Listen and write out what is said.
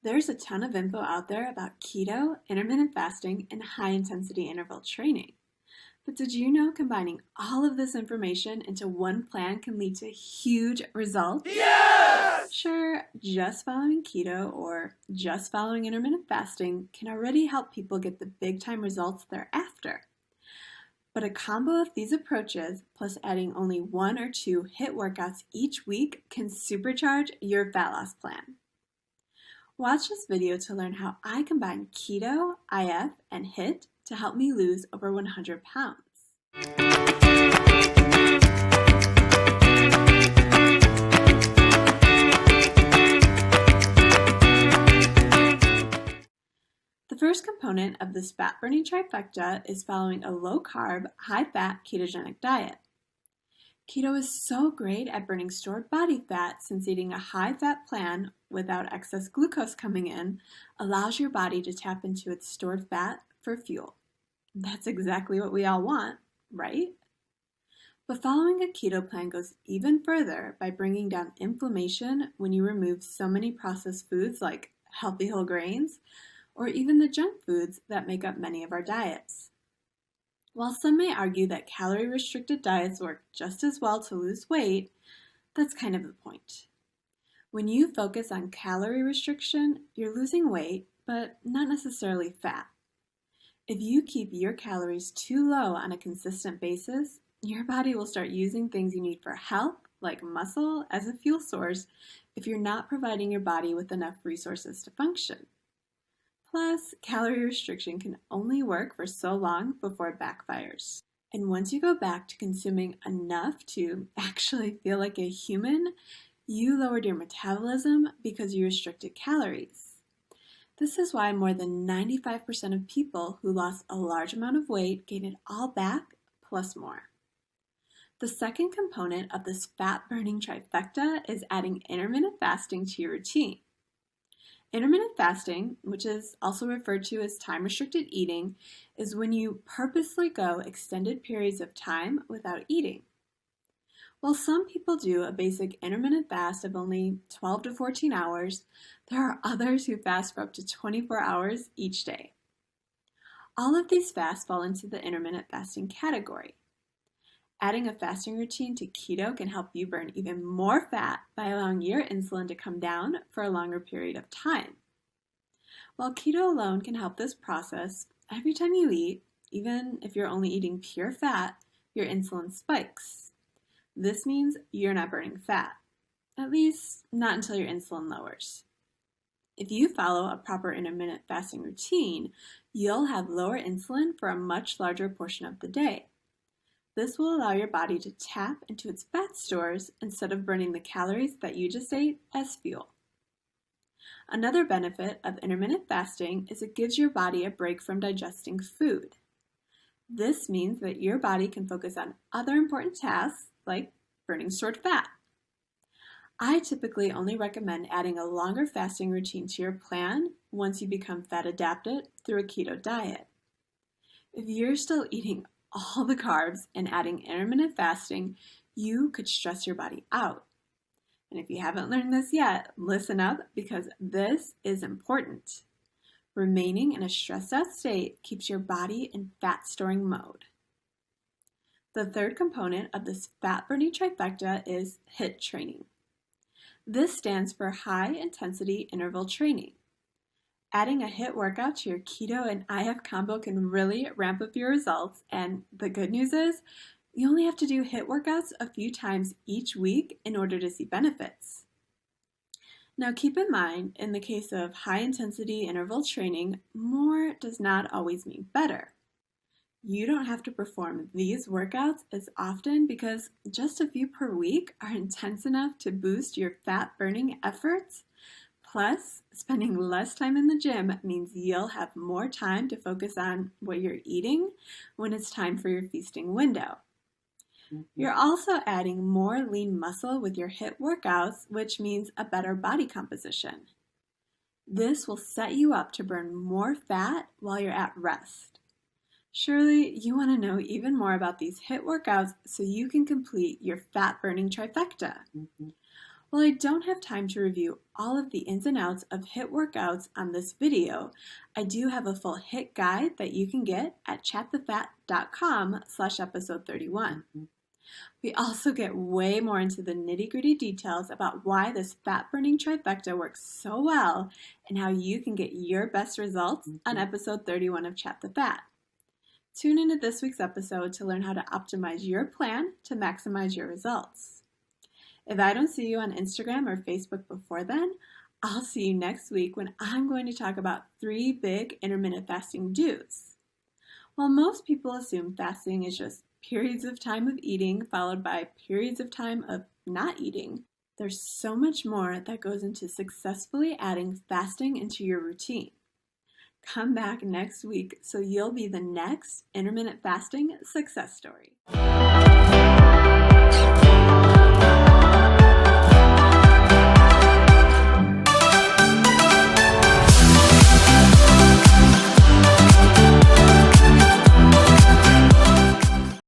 There's a ton of info out there about keto, intermittent fasting, and high-intensity interval training. But did you know combining all of this information into one plan can lead to huge results? Yes! Sure, just following keto or just following intermittent fasting can already help people get the big-time results they're after. But a combo of these approaches, plus adding only 1 or 2 HIIT workouts each week, can supercharge your fat loss plan. Watch this video to learn how I combine keto, IF, and HIIT to help me lose over 100 pounds. The first component of this fat burning trifecta is following a low-carb, high-fat ketogenic diet. Keto is so great at burning stored body fat since eating a high-fat plan without excess glucose coming in allows your body to tap into its stored fat for fuel. That's exactly what we all want, right? But following a keto plan goes even further by bringing down inflammation when you remove so many processed foods like healthy whole grains or even the junk foods that make up many of our diets. While some may argue that calorie-restricted diets work just as well to lose weight, that's kind of the point. When you focus on calorie restriction, you're losing weight, but not necessarily fat. If you keep your calories too low on a consistent basis, your body will start using things you need for health, like muscle, as a fuel source if you're not providing your body with enough resources to function. Plus, calorie restriction can only work for so long before it backfires. And once you go back to consuming enough to actually feel like a human, you lowered your metabolism because you restricted calories. This is why more than 95% of people who lost a large amount of weight gain it all back plus more. The second component of this fat-burning trifecta is adding intermittent fasting to your routine. Intermittent fasting, which is also referred to as time-restricted eating, is when you purposely go extended periods of time without eating. While some people do a basic intermittent fast of only 12 to 14 hours, there are others who fast for up to 24 hours each day. All of these fasts fall into the intermittent fasting category. Adding a fasting routine to keto can help you burn even more fat by allowing your insulin to come down for a longer period of time. While keto alone can help this process, every time you eat, even if you're only eating pure fat, your insulin spikes. This means you're not burning fat, at least not until your insulin lowers. If you follow a proper intermittent fasting routine, you'll have lower insulin for a much larger portion of the day. This will allow your body to tap into its fat stores instead of burning the calories that you just ate as fuel. Another benefit of intermittent fasting is it gives your body a break from digesting food. This means that your body can focus on other important tasks like burning stored fat. I typically only recommend adding a longer fasting routine to your plan once you become fat adapted through a keto diet. If you're still eating all the carbs and adding intermittent fasting, you could stress your body out. And if you haven't learned this yet, listen up because this is important. Remaining in a stressed out state keeps your body in fat storing mode. The third component of this fat burning trifecta is HIIT training. This stands for high intensity interval training. Adding a HIIT workout to your keto and IF combo can really ramp up your results, and the good news is you only have to do HIIT workouts a few times each week in order to see benefits. Now keep in mind, in the case of high intensity interval training, more does not always mean better. You don't have to perform these workouts as often because just a few per week are intense enough to boost your fat burning efforts. Plus, spending less time in the gym means you'll have more time to focus on what you're eating when it's time for your feasting window. You're also adding more lean muscle with your HIIT workouts, which means a better body composition. This will set you up to burn more fat while you're at rest. Surely you want to know even more about these HIIT workouts so you can complete your fat burning trifecta. While I don't have time to review all of the ins and outs of HIIT workouts on this video, I do have a full HIIT guide that you can get at chatthefat.com/episode 31. We also get way more into the nitty-gritty details about why this fat-burning trifecta works so well and how you can get your best results on episode 31 of Chat the Fat. Tune into this week's episode to learn how to optimize your plan to maximize your results. If I don't see you on Instagram or Facebook before then, I'll see you next week when I'm going to talk about 3 big intermittent fasting do's. While most people assume fasting is just periods of time of eating followed by periods of time of not eating, there's so much more that goes into successfully adding fasting into your routine. Come back next week so you'll be the next intermittent fasting success story.